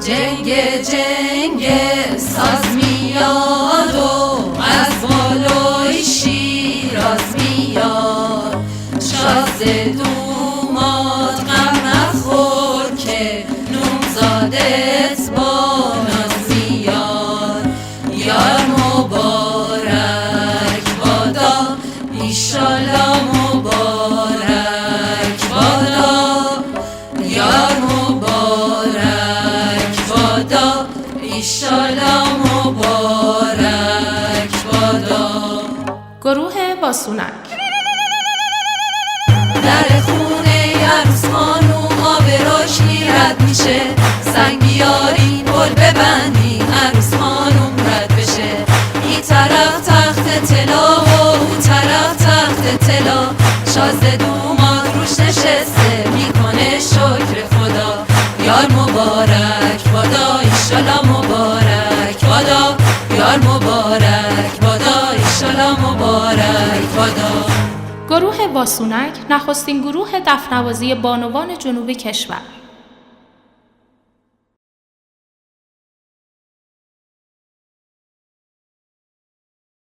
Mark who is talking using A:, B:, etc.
A: جنگ ساز میاد و از بالای شیراز میاد. شازده دوماد غم نخور که نومزادت با ناز میاد. یار مبارک بادا ایشالا مبارک بادا. یار مبارک بادا ایشالا مبارک بادا.
B: گروه واسونک.
A: در خونه عروس خانوم آبروش رد میشه. سنگ بیارین گل ببندین عروس خانوم رد بشه. این طرف تخت طلا و اون طرف تخت طلا. شازده دوماد روش نشسته میکنه شکر خدا. یار مبارک بادا ایشالا مبارک بادا. یار مبارک بادا ایشالا مبارک بادا.
B: گروه واسونک نخستین گروه دفنوازی بانوان جنوب کشور.